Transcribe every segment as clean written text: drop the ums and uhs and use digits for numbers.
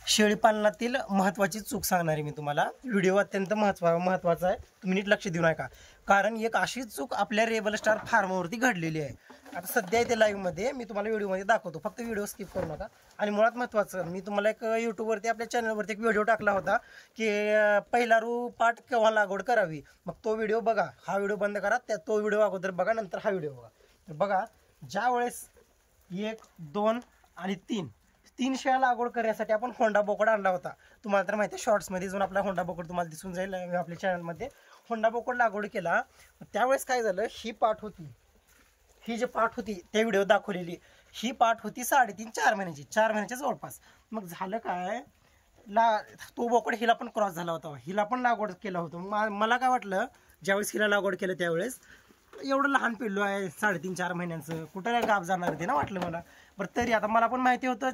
शेळीपालनातील महत्त्वाची चूक सांगणार आहे मी तुम्हाला. व्हिडिओ अत्यंत महत्त्वाचा आहे, तुम्ही नीट लक्ष देऊ नका. कारण एक अशी चूक आपल्या रेबल स्टार फार्मवरती घडलेली आहे. आता सध्या इथे लाईव्हमध्ये मी तुम्हाला व्हिडिओमध्ये दाखवतो, फक्त व्हिडिओ स्किप करू नका. आणि मुळात महत्त्वाचं, मी तुम्हाला एक यूट्यूबवरती आपल्या चॅनलवरती एक व्हिडिओ टाकला होता की पहिला पाट केव्हा लागवड करावी. मग तो व्हिडिओ बघा, हा व्हिडिओ बंद करा, तो व्हिडिओ अगोदर बघा, नंतर हा व्हिडिओ बघा. तर बघा, ज्या वेळेस 1, 2 आणि 3 शेळ्या लागवड करण्यासाठी आपण होंडा बोकड आणला होता. तुम्हाला तर माहिती आहे, शॉर्ट्समध्ये जाऊन आपला होंडा बोकड तुम्हाला दिसून जाईल आपल्या चॅनलमध्ये. होंडा बोकड लागवड केला, त्यावेळेस काय झालं, ही पाठ होती, ही जी पाठ होती त्या व्हिडिओ दाखवलेली, ही पाठ होती 3.5-4 महिन्याची, 4 महिन्याच्या जवळपास. मग झालं काय, तो बोकड हिला पण क्रॉस झाला होता, हिला पण लागवड केला होतं. मला काय वाटलं, ज्यावेळेस हिला लागवड केलं त्यावेळेस एवढं लहान पिल्लू आहे 3.5-4 महिन्यांचं, कुठं गाभ जाणार ते ना वाटलं मला. बरं, तरी आता मला पण माहिती होतं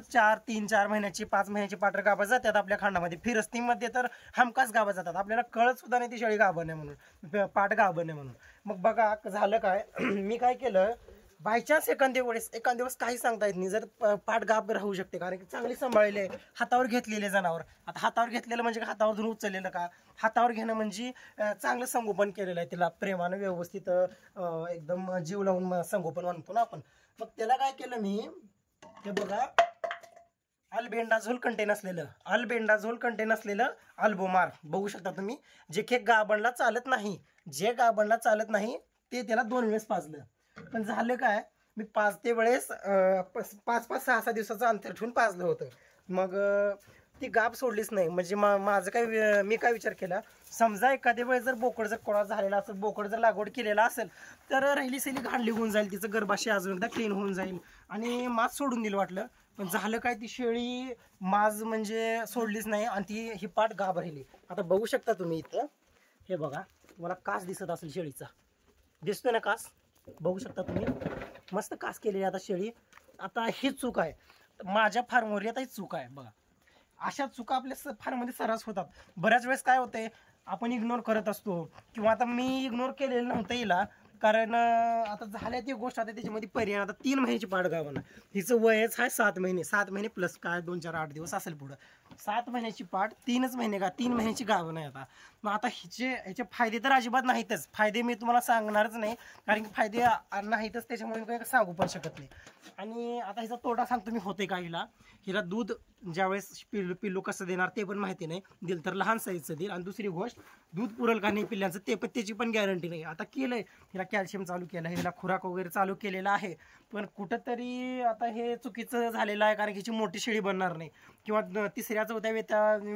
3-4 महिन्याची 5 महिन्याची पाटर गाभा जातात आपल्या खांडामध्ये. फिरस्तीमध्ये तर हमखास गाभा जातात, आपल्याला कळत सुद्धा नाही ती शेळी गाभण आहे म्हणून, पाट गाभण आहे म्हणून. मग बघा झालं काय, मी काय केलं, बायचान्स एखाद्या वेळेस काही सांगता येत नाही, जर पाठ गाभ राहू शकते, कारण की चांगली सांभाळले, हातावर घेतलेले जनावर. आता हातावर घेतलेलं म्हणजे हातावर धरून उचललेलं का, हातावर घेणं म्हणजे चांगलं संगोपन केलेलं आहे, तिला प्रेमानं व्यवस्थित एकदम जीव लावून संगोपन म्हणतो ना आपण. मग त्याला काय केलं मी, हे बघा, अल्बेंडाझोल कंटेन असलेलं अल्बोमार बघू शकता तुम्ही, जे की गाभणला चालत नाही, ते त्याला 2 वेळेस पाजलं. पण झालं काय, मी पाजते वेळेस 5-6 दिवसाचं अंतर ठेवून पाजलं होतं. मग ती गाभ सोडलीच नाही. म्हणजे माझं मी काय विचार केला, समजा एखाद्या वेळेस जर बोकड जर क्रॉस झालेला असेल, बोकड जर लागवड केलेला असेल, तर राहिली सैली घाणली होऊन जाईल, तिचं गर्भाशय अजून एकदा क्लीन होऊन जाईल, आणि माज सोडून दिलं वाटलं. पण झालं काय, ती शेळी माज म्हणजे सोडलीच नाही, आणि ही पाठ गाभ राहिली. आता बघू शकता तुम्ही इथं, हे बघा, तुम्हाला कास दिसत असेल शेळीचा, दिसतोय ना कास, बघू शकता तुम्ही, मस्त कास केलेली आता शेळी. आता ही चूक आहे माझ्या फार्मवर, आता ही चूक आहे बघा. अशा चुका आपल्या फार्ममध्ये सर्रास होतात. बऱ्याच वेळेस काय होते, आपण इग्नोर करत असतो, किंवा आता मी इग्नोर केलेलं नव्हतं हिला, कारण आता झाल्या ती गोष्ट, आता त्याच्यामध्ये पर्याय. आता 3 महिन्याची पाठ गावानं, हिचं वयच आहे 7 महिने प्लस काय 2-4-8 दिवस असेल पुढं. 7 महिन्याची पाठ, 3 महिने का 3 महिन्याची गावं नाही आता. मग आता ह्याचे फायदे तर अजिबात नाहीतच, फायदे मी तुम्हाला सांगणारच नाही, कारण की फायदे नाहीतच, त्याच्यामुळे मी काही सांगू पण शकत नाही. आणि आता हिचा तोटा सांगतो मी, होते का हिला दूध ज्यावेळेस पिल्लू कसं देणार ते पण माहिती नाही, दिल तर लहान साईजचं देईल, आणि दुसरी गोष्ट, दूध पुरल का नाही पिल्ल्यांचं ते पण त्याची पण गॅरंटी नाही. आता केलंय, हिला कॅल्शियम चालू केलं आहे, हिला खुराक वगैरे चालू केलेला आहे, पण कुठंतरी आता हे चुकीचं झालेलं आहे, कारण की हिची मोठी शेळी बनणार नाही. किंवा 3-4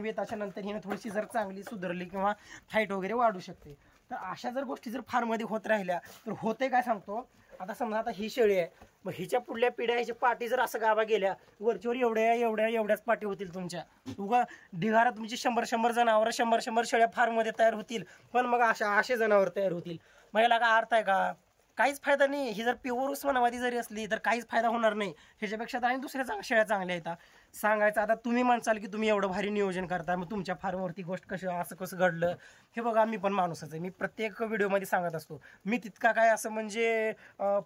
वेताच्या नंतर हिने थोडीशी जर चांगली सुधारली, किंवा हाईट वगैरे वाढू शकते. तर अशा जर गोष्टी जर फार्ममध्ये होत राहिल्या तर होते काय सांगतो. आता समजा आता ही शेळी आहे, मग हिच्या पुढल्या पिढ्या, ह्याच्या पाठी जर असं गाभा गेल्या, वरच्यावर एवढ्याच पाठी होतील तुमच्या. उगा ढिगारा तुमची 100 जनावर, 100 शेळ्या फार्ममध्ये तयार होतील, पण मग असे जनावर तयार होतील. मग याला काय अर्थ आहे का, काहीच फायदा नाही. ही जर प्युअर उस्मानाबादी जरी असली तर काहीच फायदा होणार नाही. ह्याच्यापेक्षा तर आणि दुसऱ्या शेळ्या चांगल्या आहेत सांगायचं. आता तुम्ही म्हणसाल की तुम्ही एवढं भारी नियोजन करता, मग तुमच्या फार्मवरती गोष्ट कसं घडलं. हे बघा, मी पण माणूसच आहे, मी प्रत्येक व्हिडिओमध्ये सांगत असतो, मी तितका काय असं म्हणजे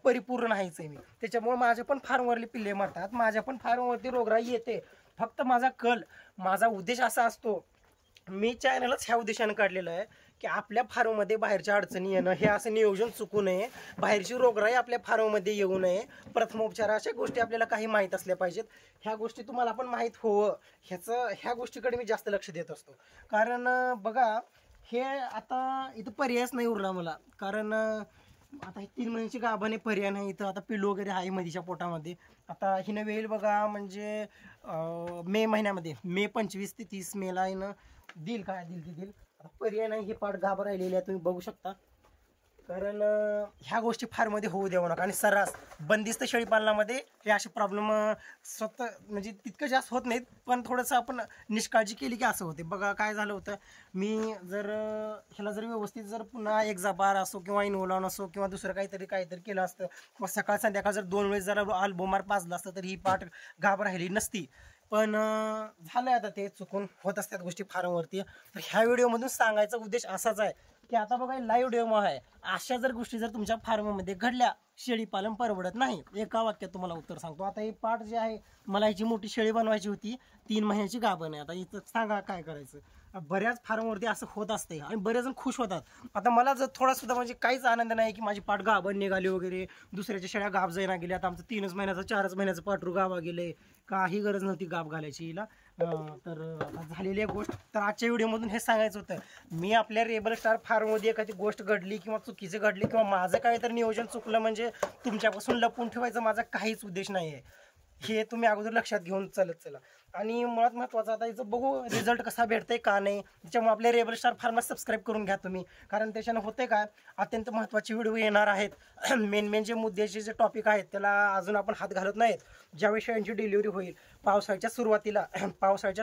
परिपूर्ण नाहीच आहे मी. त्याच्यामुळे माझ्या पण फार्मवरली पिल्ले मरतात, माझ्या पण फार्मवरती रोगराई येते. फक्त माझा उद्देश असा असतो, मी चॅनलच ह्या उद्देशाने काढलेलं आहे की आपल्या फार्ममध्ये बाहेरच्या अडचणी येणं, हे असं नियोजन चुकू नये, बाहेरची रोगराई आपल्या फार्ममध्ये येऊ नये, प्रथमोपचार अशा गोष्टी आपल्याला काही माहीत असल्या पाहिजेत. ह्या गोष्टी तुम्हाला पण माहीत होवं, ह्या गोष्टीकडे मी जास्त लक्ष देत असतो. कारण बघा, हे आता इथं पर्यायच नाही उरला मला, कारण आता हे 3 महिन्याची गाभाने पर्याय नाही इथं. आता पिल्लू वगैरे आहे मधीच्या पोटामध्ये. आता हिनं वेळ बघा, म्हणजे मे महिन्यामध्ये, मे 25 ते 30 मेला हिनं देईल आता पर्याय नाही. ही पाठ गाभा राहिलेली आहे, तुम्ही बघू शकता. कारण ह्या गोष्टी फारमध्ये होऊ देऊ नका. आणि सर्रास बंदिस्त शेळीपालनामध्ये हे असे प्रॉब्लेम स्वतः म्हणजे तितकं जास्त होत नाहीत, पण थोडंसं आपण निष्काळजी केली की असं होते. बघा काय झालं होतं, मी जर ह्याला जर व्यवस्थित जर पुन्हा एक जबार असो, किंवा इनोलॉन असो, किंवा दुसरं काहीतरी केलं असतं, किंवा सकाळ संध्याकाळ जर 2 वेळेस जर अल्बोमार पाजलं असतं, तर ही पाठ गाभ राहिली नसती. पण झालंय, आता ते चुकून होत असतात गोष्टी फार्मवरती. तर ह्या व्हिडिओमधून सांगायचा उद्देश असाच आहे की आता बघा, लाईव्ह डेमो आहे, अशा जर गोष्टी जर तुमच्या फार्ममध्ये घडल्या, शेळीपालन परवडत नाही. एका वाक्यात तुम्हाला उत्तर सांगतो. आता ही पाठ जी आहे, मला ह्याची मोठी शेळी बनवायची होती, 3 महिन्याची गाभण आहे. आता इथं सांगा काय करायचं. बऱ्याच फार्मवरती असं होत असते आणि बरेच जण खुश होतात. आता मला जर थोडा सुद्धा म्हणजे काहीच आनंद नाही की माझी पाठ गाभण निघाली वगैरे, दुसऱ्याच्या शेळ्या गाभ जाईना गेल्या. आता आमचं 3च महिन्याचं 4च महिन्याचं पाठरू गाभा गेले, काही गरज नव्हती गाभ घालायची हिला. तर झालेली एक गोष्ट. तर आजच्या व्हिडिओमधून हे सांगायचं होतं, मी आपल्या रेबल स्टार फार्ममध्ये एखादी गोष्ट घडली किंवा चुकीचं घडली किंवा माझं काहीतरी नियोजन चुकलं म्हणजे तुमच्यापासून लपवून ठेवायचा माझा काहीच उद्देश नाही आहे. हे तुम्ही अगोदर लक्षात घेऊन चालत चला. आणि मुळात महत्त्वाचं आता याचं बघू रिझल्ट कसा भेटतंय का नाही. त्याच्यामुळे आपल्या रेबल स्टार फार्मला सबस्क्राईब करून घ्या तुम्ही, कारण त्याच्यानं होते काय, अत्यंत महत्त्वाचे व्हिडिओ येणार आहेत. मेन जे मुद्द्याचे जे टॉपिक आहेत त्याला अजून आपण हात घालत नाहीत. ज्यावेळी शेळ्यांची डिलिव्हरी होईल पावसाळ्याच्या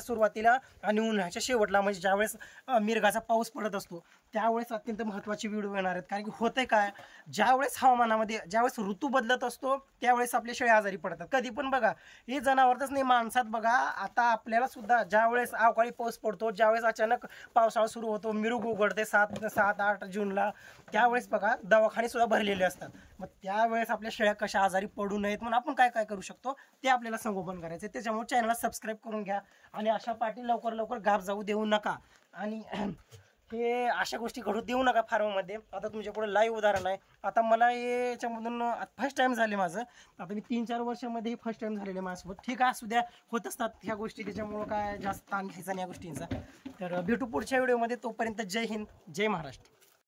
सुरुवातीला आणि उन्हाळ्याच्या शेवटला, म्हणजे ज्यावेळेस मिरगाचा पाऊस पडत असतो त्यावेळेस अत्यंत महत्त्वाचे व्हिडिओ येणार आहेत. कारण की होतंय काय, ज्यावेळेस हवामानामध्ये ज्यावेळेस ऋतू बदलत असतो त्यावेळेस आपले शेळ्या आजारी पडतात. कधी पण बघा, हे जनावरच नाही माणसात बघा, आता आपल्याला सुद्धा ज्यावेळेस अवकाळी पाऊस पडतो, ज्यावेळेस अचानक पावसाळा सुरू होतो, मिरूग उघडते 7-8 जूनला, त्यावेळेस बघा दवाखाने सुद्धा भरलेले असतात. मग त्यावेळेस आपल्या शेळ्या कशा आजारी पडू नयेत म्हणून आपण काय काय करू शकतो ते आपल्याला संगोपन करायचं. त्याच्यामुळे चॅनलला सबस्क्राईब करून घ्या आणि अशा पाठी लवकर गाभ जाऊ देऊ नका. आणि हे अशा गोष्टी घडू देऊ नका फार्ममध्ये. आता तुमच्यापुढे लाईव्ह उदाहरण आहे. आता मला याच्यामधून फर्स्ट टाइम झाले माझं. आता मी 3-4 वर्षामध्ये फर्स्ट टाइम झालेले माझ्यासोबत. ठीक आहे, असू द्या, होत असतात ह्या गोष्टी, त्याच्यामुळं काय जास्त ताण घ्यायचा नाही या गोष्टींचा. तर भेटू पुढच्या व्हिडिओमध्ये. तोपर्यंत जय हिंद, जय महाराष्ट्र.